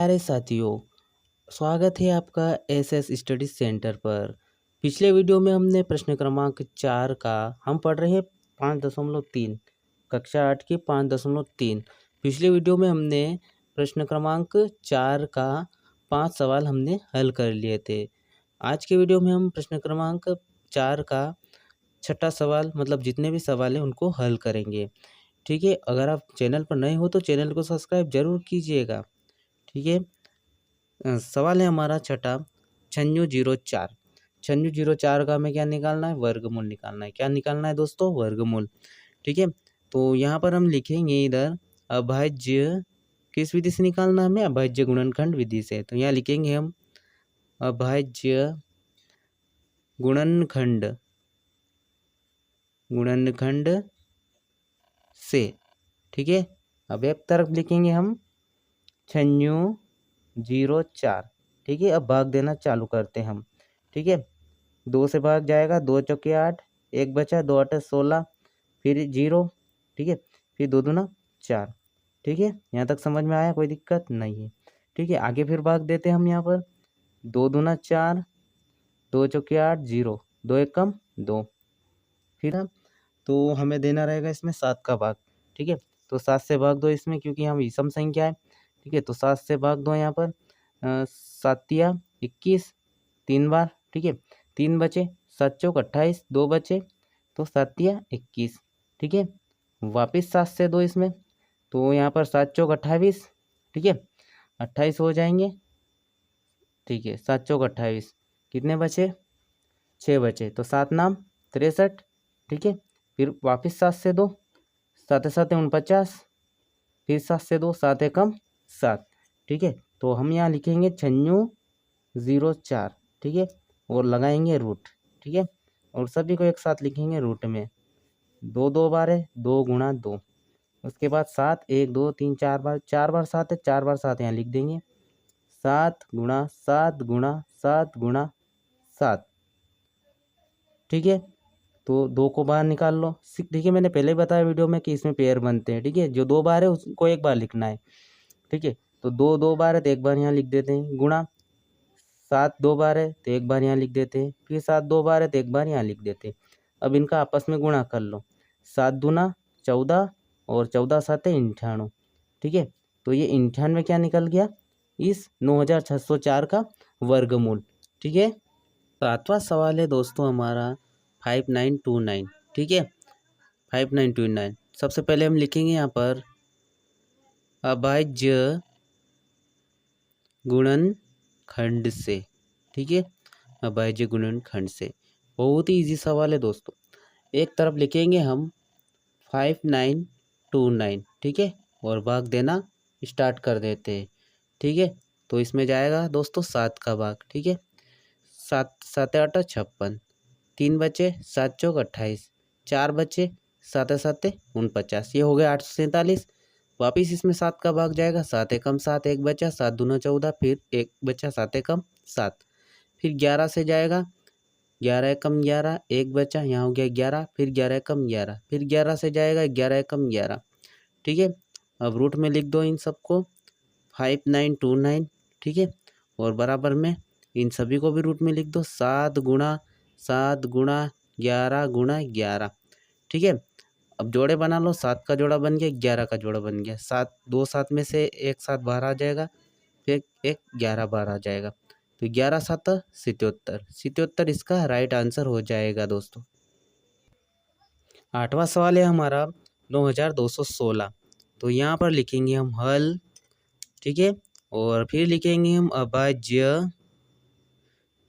प्यारे साथियों, स्वागत है आपका एसएस स्टडी सेंटर पर। पिछले वीडियो में हमने प्रश्न क्रमांक 4 का हम पढ़ रहे हैं 5.3 कक्षा 8 की 5.3। पिछले वीडियो में हमने प्रश्न क्रमांक 4 का 5 सवाल हमने हल कर लिए थे। आज के वीडियो में हम प्रश्न क्रमांक 4 का छठा सवाल मतलब जितने भी सवाल हैं उनको हल करेंगे। ठीक है, अगर आप चैनल पर नए हो तो चैनल को सब्सक्राइब जरूर कीजिएगा। ठीक है, सवाल है हमारा छठा 5604। 5604 का हमें क्या निकालना है? वर्गमूल निकालना है। क्या निकालना है दोस्तों? वर्गमूल। ठीक है, तो यहाँ पर हम लिखेंगे इधर अभाज्य किस विधि से निकालना है हमें? अभाज्य गुणनखंड विधि से। तो यहाँ लिखेंगे हम अभाज्य गुणनखंड से। ठीक है, अब एक तरफ लिखेंगे हम 5604। ठीक है, अब भाग देना चालू करते हैं हम। ठीक है, 2 से भाग जाएगा, 2 चौके 8, 1 बचा, 2 8 16, फिर 0। ठीक है, फिर 2 दूना 4। ठीक है, यहाँ तक समझ में आया? कोई दिक्कत नहीं है। ठीक है, आगे फिर भाग देते हैं हम यहाँ पर 2 दूना 4, 2 चौके 8, 0, 2 1 कम 2। फिर हम तो हमें देना रहेगा इसमें 7 का भाग। ठीक है, तो 7 से भाग दो इसमें, क्योंकि हम विषम संख्या है। ठीक है, तो 7 से भाग दो यहाँ पर 7 21 3 बार। ठीक है, 3 बचे, 7 चौक 28, 2 बचे, तो 7 21। ठीक है, वापिस 7 से दो इसमें, तो यहाँ पर 7 चौक 28। ठीक है, 28 हो जाएंगे। ठीक है, 7 चौक 28, कितने बचे? 6 बचे, तो 7 नाम 63। ठीक है, फिर वापिस 7 से दो, 7 7 49, फिर 7 से दो, 7 एकम 7। ठीक है, तो हम यहाँ लिखेंगे 5604। ठीक है, और लगाएंगे रूट। ठीक है, और सभी को एक साथ लिखेंगे रूट में। 2 2 बार है, 2 गुणा 2। उसके बाद 7 1 2 3 4 बार, 4 बार 7 है, 4 बार 7 यहाँ लिख देंगे। 7 गुणा 7 गुणा 7 गुणा 7। ठीक है, तो 2 को बाहर निकाल लो। ठीक है, मैंने पहले ही बताया वीडियो में कि इसमें पेयर बनते हैं। ठीक है, जो 2 बार है उसको एक बार लिखना है। ठीक है, तो 2 2 बार है तो एक बार यहाँ लिख देते हैं। गुणा 7 2 बार है तो एक बार यहाँ लिख देते हैं। फिर 7 2 बार है तो एक बार यहाँ लिख देते हैं। अब इनका आपस में गुणा कर लो। 7 दूना 14 और 14 7 98। ठीक है, तो ये 98 क्या निकल गया? इस 9604 का वर्गमूल। ठीक है, 7वां सवाल है दोस्तों हमारा 5929। ठीक है, 5929। सबसे पहले हम लिखेंगे यहाँ पर अभाज्य गुणनखंड से। ठीक है, अभाज्य गुणनखंड से बहुत ही इजी सवाल है दोस्तों। एक तरफ लिखेंगे हम 5929। ठीक है, और भाग देना स्टार्ट कर देते हैं। ठीक है, तो इसमें जाएगा दोस्तों 7 का भाग। ठीक है, 7 7 8 56, 3 बचे, 7 चौक 28, 4 बचे, 7 7 49, ये हो गया 847। वापिस इसमें 7 का भाग जाएगा, 7 एकम 7, 1 बचा, 7 दूना 14, फिर 1 बचा, 7 एकम 7। फिर 11 से जाएगा, 11 एकम 11, 1 बचा, यहाँ हो गया 11, फिर 11 एकम 11, फिर 11 से जाएगा 11 एकम 11। ठीक है, अब रूट में लिख दो इन सबको 5929। ठीक है, और बराबर में इन सभी को भी रूट में लिख दो 7 गुणा 11 गुणा 11। ठीक है, अब जोड़े बना लो। 7 का जोड़ा बन गया, 11 का जोड़ा बन गया। 7 2 7 में से एक 7 बाहर आ जाएगा, फिर एक 11 बाहर आ जाएगा, तो 11 7 77। 77 इसका राइट आंसर हो जाएगा दोस्तों। 8वां सवाल है हमारा 9216। तो यहाँ पर लिखेंगे हम हल। ठीक है, और फिर लिखेंगे हम अभाज्य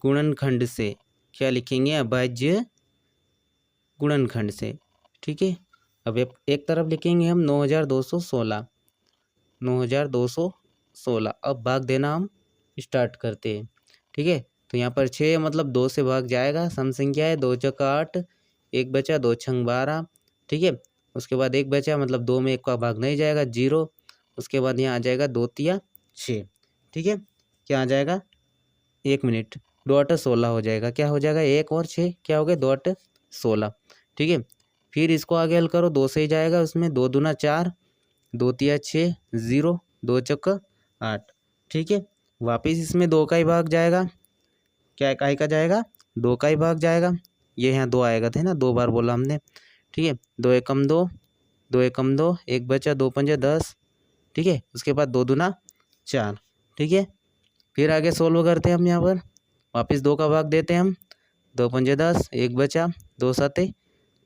गुणनखंड से। क्या लिखेंगे? अभाज्य गुणनखंड से। ठीक है, अब एक तरफ लिखेंगे हम 9216। 9216। अब भाग देना हम स्टार्ट करते हैं। ठीक है, तो यहाँ पर 6 मतलब 2 से भाग जाएगा। सम संख्या है, 2 चौक 8, 1 बचा, 2 छंग 12। ठीक है, उसके बाद 1 बचा मतलब 2 में 1 का भाग नहीं जाएगा, 0। उसके बाद यहाँ आ जाएगा 2 तिया 6। ठीक है, क्या आ जाएगा? 1 मिनट, 2 8 16 हो जाएगा। क्या हो जाएगा? 1 और 6 क्या हो गए? 2 8 16। ठीक है, फिर इसको आगे हल करो, 2 से ही जाएगा उसमें। 2 दूना 4, 2 तिया 6, 0, 2 चौक 8, ठीक है। वापस इसमें 2 का ही भाग जाएगा, क्या काहे का जाएगा, 2 का ही भाग जाएगा। ये यहाँ 2 आएगा थे ना, 2 बार बोला हमने, ठीक है। 2 एकम 2, 2 एकम 2, 1 बचा, 2 पंजे 10, ठीक है। उसके बाद 2 दूना 4, ठीक है। फिर आगे सोल्व करते हैं हम यहाँ पर, वापस 2 का भाग देते हैं हम, 2 पंजे 10, 1 बचा, 2 साते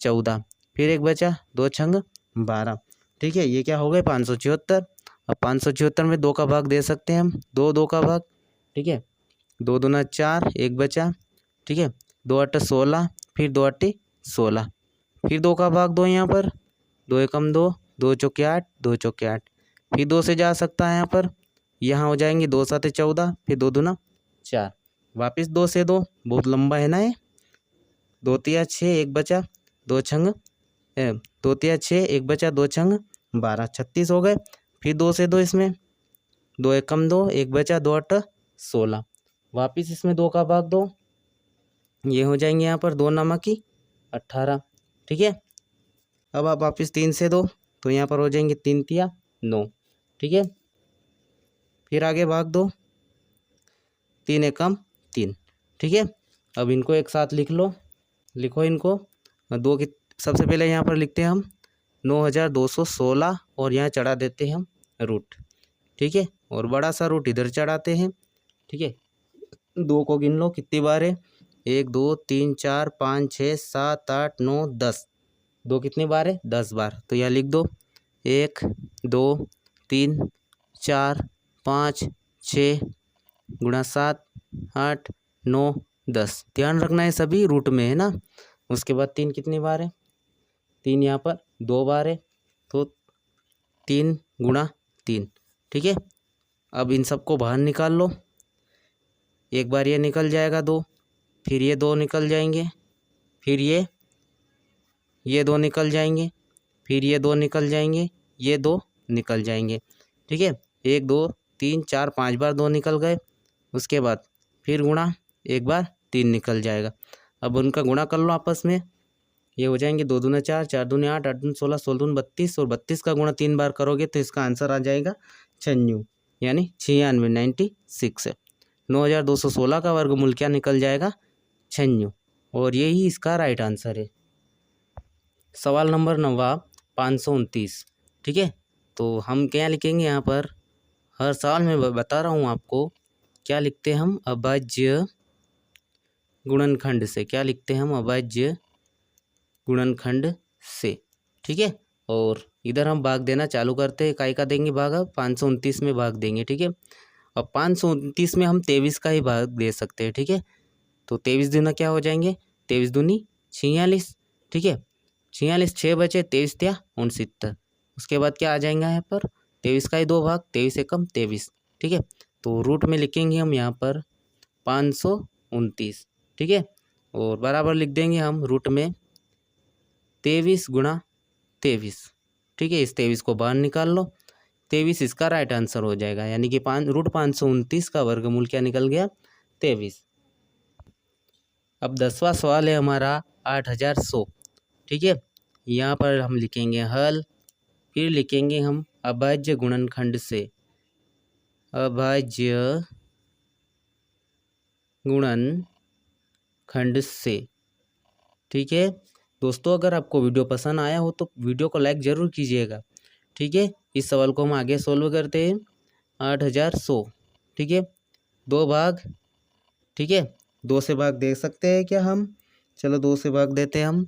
14, फिर 1 बचा, 2 छंग 12, ठीक है। ये क्या हो गए 576। अब 576 में 2 का भाग दे सकते हैं हम, 2 का भाग, ठीक है। 2 दूना 4, 1 बचा, ठीक है। 2 8 16, फिर 2 8 16, फिर 2 का भाग दो यहाँ पर, 2 एकम 2, 2 चौके 8, 2 चौके 8, फिर 2 से जा सकता है यहाँ पर, यहाँ हो जाएंगे 2 साते 14, फिर 2 दूना 4, वापस 2 से 2, बहुत लंबा है ना ये, 2 तिया 6, 1 बचा, 2 छंग 2 तिया 6, 1 बचा, 2 छंग 12, 36 हो गए। फिर 2 से 2 इसमें, 2 एकम 2, 1 बचा, 2 8 16, वापिस इसमें 2 का भाग दो, ये हो जाएंगे यहाँ पर 2 नमकी 18, ठीक है। अब आप वापिस 3 से 2, तो यहाँ पर हो जाएंगे 3 तिया 9, ठीक है। फिर आगे भाग दो, 3 एकम 3, ठीक है। अब इनको एक साथ लिख लो, लिखो इनको, 2 की सबसे पहले यहाँ पर लिखते हैं हम 9216 और यहाँ चढ़ा देते हैं हम रूट, ठीक है। और बड़ा सा रूट इधर चढ़ाते हैं, ठीक है। 2 को गिन लो कितनी बार है, 1 2 3 4 5 6 7 8 9 10, 2 कितनी बार है 10 बार, तो यहाँ लिख दो 1 2 3 4 5 6 गुणा 7 8 9 10, ध्यान रखना है सभी रूट में है ना। उसके बाद 3 कितनी बार है, 3 यहाँ पर 2 बार है, तो 3 गुणा 3, ठीक है। अब इन सबको बाहर निकाल लो, एक बार ये निकल जाएगा 2, फिर ये 2 निकल जाएंगे, फिर ये 2 निकल जाएंगे, फिर ये 2 निकल जाएंगे, ये 2 निकल जाएंगे, ठीक है। 1 2 3 4 5 बार 2 निकल गए, उसके बाद फिर गुणा एक बार 3 निकल जाएगा। अब उनका गुणा कर लो आपस में, ये हो जाएंगे 2 दूना 4, 4 दूनी 8, 8 दूनी 16, 16 दूनी 32, और 32 का गुणा 3 बार करोगे तो इसका आंसर आ जाएगा 96, यानी 96 है। 9216 का वर्गमूल क्या निकल जाएगा 96, और यही इसका राइट आंसर है। सवाल नंबर 9 529, ठीक है। तो हम क्या लिखेंगे यहाँ पर, हर सवाल में बता रहा हूँ आपको, क्या लिखते हैं हम, अभाज्य गुणनखंड से, क्या लिखते हैं हम, अभाज्य गुणनखंड से, ठीक है। और इधर हम भाग देना चालू करते हैं, काय का देंगे भाग, अब 529 में भाग देंगे, ठीक है। अब 529 में हम 23 का ही भाग दे सकते हैं, ठीक है। तो 23 दूना क्या हो जाएंगे, 23 दूनी 46, ठीक है। 46 6 बचे, 23 तिया 69, उसके बाद क्या आ जाएगा यहाँ पर, 23 का ही 2 भाग, 23 एकम 23, ठीक है। तो रूट में लिखेंगे हम यहाँ पर 529, ठीक है। और बराबर लिख देंगे हम रूट में 23 गुणा 23, ठीक है। इस 23 को बाहर निकाल लो, 23 इसका राइट आंसर हो जाएगा, यानी कि रूट 529 का वर्गमूल क्या निकल गया 23। अब 10वां सवाल है हमारा 8100, ठीक है। यहाँ पर हम लिखेंगे हल, फिर लिखेंगे हम अभाज्य गुणनखंड से, अभाज्य गुणनखंड से, ठीक है। दोस्तों अगर आपको वीडियो पसंद आया हो तो वीडियो को लाइक ज़रूर कीजिएगा, ठीक है। इस सवाल को हम आगे सोल्व करते हैं। 8100, ठीक है, 2 भाग, ठीक है, 2 से भाग दे सकते हैं क्या हम, चलो 2 से भाग देते हैं हम,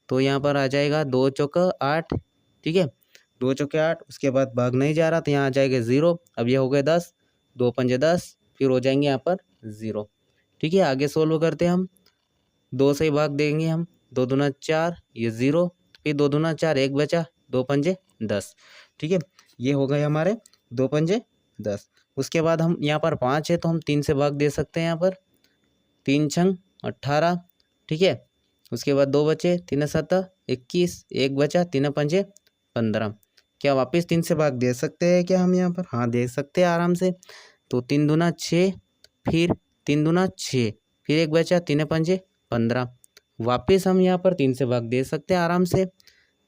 तो यहाँ पर आ जाएगा 2 चौका 8, ठीक है, 2 चौके 8, उसके बाद भाग नहीं जा रहा तो यहाँ आ जाएगा 0, अब ये हो गए 10, 2 पंजे 10, फिर हो जाएंगे यहाँ पर 0, ठीक है। आगे सोल्व करते हैं हम, 2 से ही भाग देंगे हम, 2 दूना 4, ये 0, फिर 2 दूना 4, 1 बचा, 2 पंजे 10, ठीक है। ये हो गए हमारे 2 पंजे 10, उसके बाद हम यहाँ पर 5 है तो हम 3 से भाग दे सकते हैं, यहाँ पर 3 छंग 18, ठीक है। उसके बाद 2 बचे, 3 7 21, 1 बचा, 3 पंजे 15, क्या वापस 3 से भाग दे सकते हैं क्या हम यहाँ पर, हाँ दे सकते हैं आराम से। तो 3 दूना 6, फिर 3 दूना 6, फिर 1 बचा, 3 पंजे 15, वापस हम यहाँ पर 3 से भाग दे सकते हैं आराम से,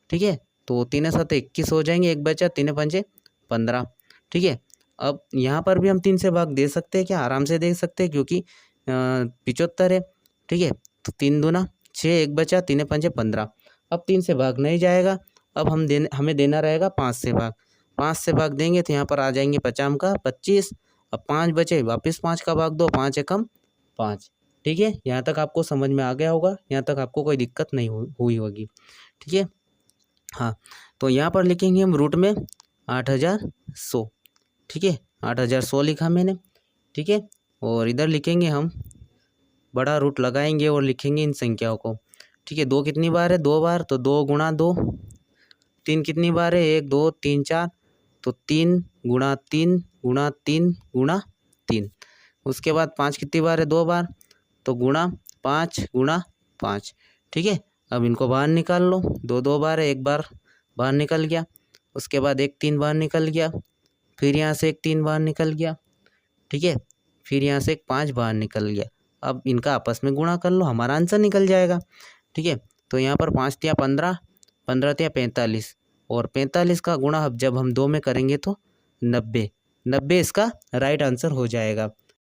ठीक है। तो 3 7 21 हो जाएंगे, 1 बचा, 3 पंजे 15, ठीक है। अब यहाँ पर भी हम 3 से भाग दे सकते हैं क्या? आराम से दे सकते हैं, क्योंकि 75 है। ठीक है, तो 3 दूना 6, 1 बचा, 3 पंजे 15। अब 3 से भाग नहीं जाएगा, अब हमें देना रहेगा 5 से भाग। 5 से भाग देंगे तो यहाँ पर आ जाएंगे 50 का 25। अब 5 बचे, वापस 5 का भाग दो, 5 एकम 5। ठीक है, यहाँ तक आपको समझ में आ गया होगा, यहाँ तक आपको कोई दिक्कत नहीं हुई होगी। ठीक है, हाँ, तो यहाँ पर लिखेंगे हम रूट में 8100। ठीक है, 8100 लिखा मैंने। ठीक है, और इधर लिखेंगे हम, बड़ा रूट लगाएंगे और लिखेंगे इन संख्याओं को। ठीक है, 2 कितनी बार है? 2 बार, तो 2 गुणा 2। 3 कितनी बार है? 1 2 3 4, तो 3 गुणा 3 गुणा 3 गुणा 3। उसके बाद 5 कितनी बार है? 2 बार, तो गुणा 5 गुणा 5। ठीक है, अब इनको बाहर निकाल लो। 2 2 बार है, 1 बार बाहर निकल गया। उसके बाद 1 3 बार निकल गया, फिर यहाँ से 1 3 बार निकल गया। ठीक है, फिर यहाँ से 1 5 बाहर निकल गया। अब इनका आपस में गुणा कर लो, हमारा आंसर निकल जाएगा। ठीक है, तो यहाँ पर 5 तिया 15, 15 तिया 45, और 45 का गुणा जब हम 2 में करेंगे तो 90। 90 इसका राइट आंसर हो जाएगा।